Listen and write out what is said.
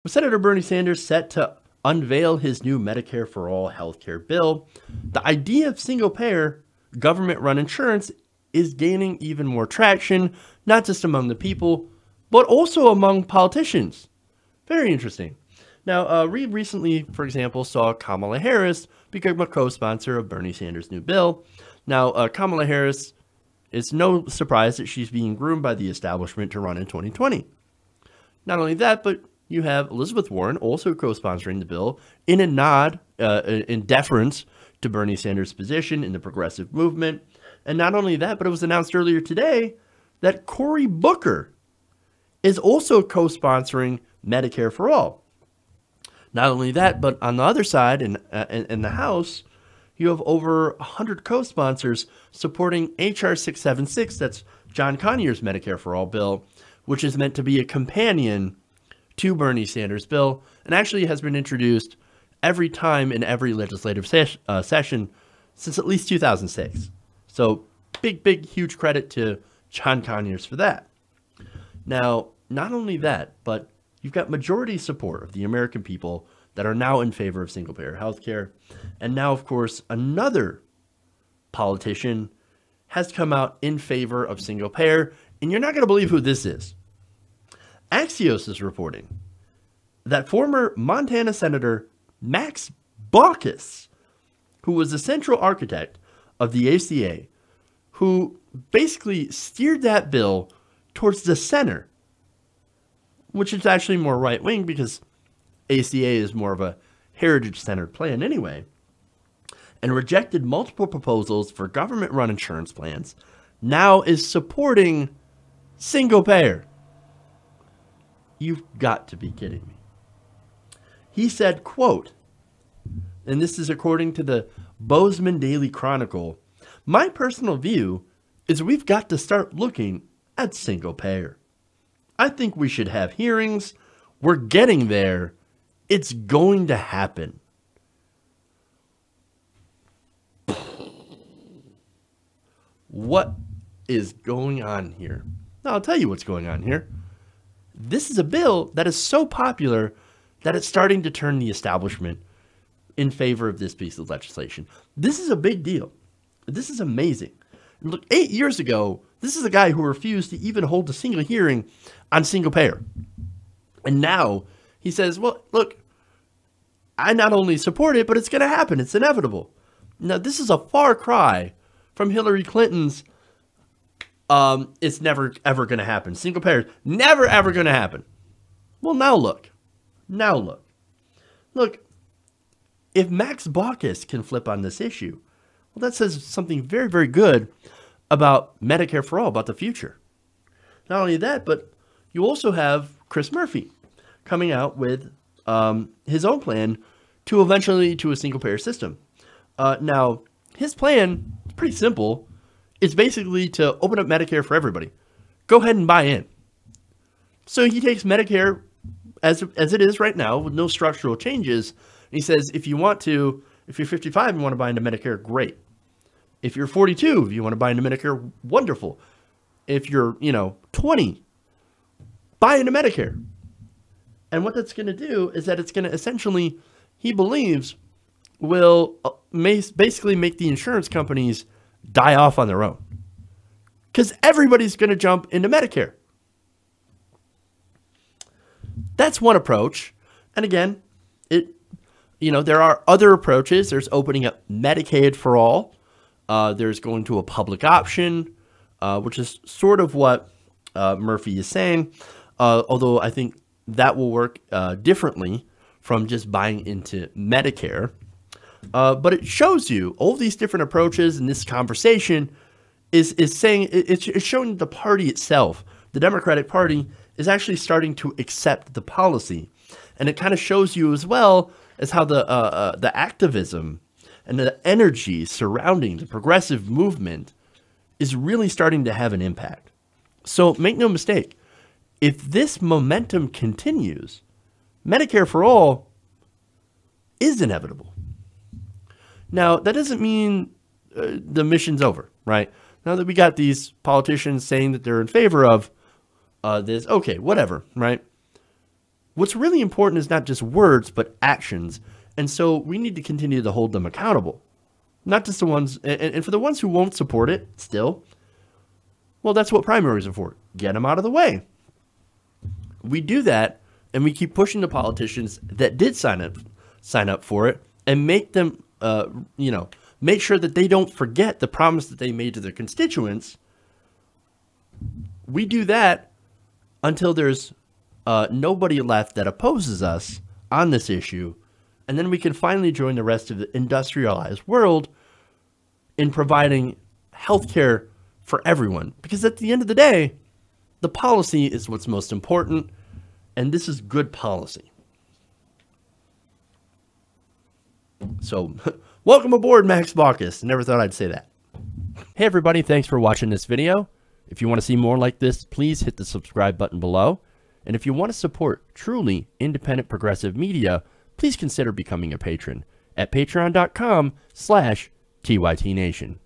With Senator Bernie Sanders set to unveil his new Medicare for All healthcare bill, the idea of single-payer, government-run insurance is gaining even more traction, not just among the people, but also among politicians. Very interesting. Now, we recently, for example, saw Kamala Harris become a co-sponsor of Bernie Sanders' new bill. Now, Kamala Harris, it's no surprise that she's being groomed by the establishment to run in 2020. Not only that, but you have Elizabeth Warren also co-sponsoring the bill in a nod, in deference to Bernie Sanders' position in the progressive movement. And not only that, but it was announced earlier today that Cory Booker is also co-sponsoring Medicare for All. Not only that, but on the other side, in the House, you have over 100 co-sponsors supporting H.R. 676, that's John Conyers' Medicare for All bill, which is meant to be a companion to Bernie Sanders' bill, and actually has been introduced every time in every legislative session since at least 2006. So big, huge credit to John Conyers for that. Now, not only that, but you've got majority support of the American people that are now in favor of single-payer healthcare. And now, of course, another politician has come out in favor of single-payer, and you're not going to believe who this is. Axios is reporting that former Montana Senator Max Baucus, who was the central architect of the ACA, who basically steered that bill towards the center, which is actually more right-wing because ACA is more of a heritage-centered plan anyway, and rejected multiple proposals for government-run insurance plans, now is supporting single-payer. You've got to be kidding me. He said, quote, and this is according to the Bozeman Daily Chronicle, "My personal view is we've got to start looking at single payer. I think we should have hearings. We're getting there. It's going to happen." What is going on here? Now, I'll tell you what's going on here. This is a bill that is so popular that it's starting to turn the establishment in favor of this piece of legislation. This is a big deal. This is amazing. Look, 8 years ago, this is a guy who refused to even hold a single hearing on single payer. And now he says, well, look, I not only support it, but it's going to happen. It's inevitable. Now, this is a far cry from Hillary Clinton's it's never, ever going to happen. Single payer, never, ever going to happen. Well, now look. Now look. Look, if Max Baucus can flip on this issue, well, that says something very, very good about Medicare for All, about the future. Not only that, but you also have Chris Murphy coming out with his own plan to eventually to a single-payer system. Now, his plan is pretty simple. It's basically to open up Medicare for everybody. Go ahead and buy in. So he takes Medicare as it is right now with no structural changes. And he says, if you want to, if you're 55 and you want to buy into Medicare, great. If you're 42, if you want to buy into Medicare, wonderful. If you're, 20, buy into Medicare. And what that's going to do is that it's going to essentially, he believes, will basically make the insurance companies die off on their own. Because everybody's going to jump into Medicare. That's one approach. And again, there are other approaches. There's opening up Medicaid for all. There's going to a public option, which is sort of what Murphy is saying. Although I think that will work differently from just buying into Medicare. But it shows you all these different approaches, and this conversation is saying it's showing the party itself, the Democratic Party, is actually starting to accept the policy, and it kind of shows you as well as how the activism and the energy surrounding the progressive movement is really starting to have an impact. So make no mistake, if this momentum continues, Medicare for All is inevitable. Now, that doesn't mean the mission's over, right? Now that we got these politicians saying that they're in favor of this, okay, whatever, right? What's really important is not just words, but actions. And so we need to continue to hold them accountable. Not just the ones, and for the ones who won't support it still, well, that's what primaries are for. Get them out of the way. We do that, and we keep pushing the politicians that did sign up for it, and make them, make sure that they don't forget the promise that they made to their constituents. We do that until there's nobody left that opposes us on this issue, and then we can finally join the rest of the industrialized world in providing healthcare for everyone. Because at the end of the day, the policy is what's most important, and this is good policy. So, welcome aboard, Max Baucus. Never thought I'd say that. Hey everybody, thanks for watching this video. If you want to see more like this, please hit the subscribe button below. And if you want to support truly independent progressive media, please consider becoming a patron at patreon.com/TYTNation.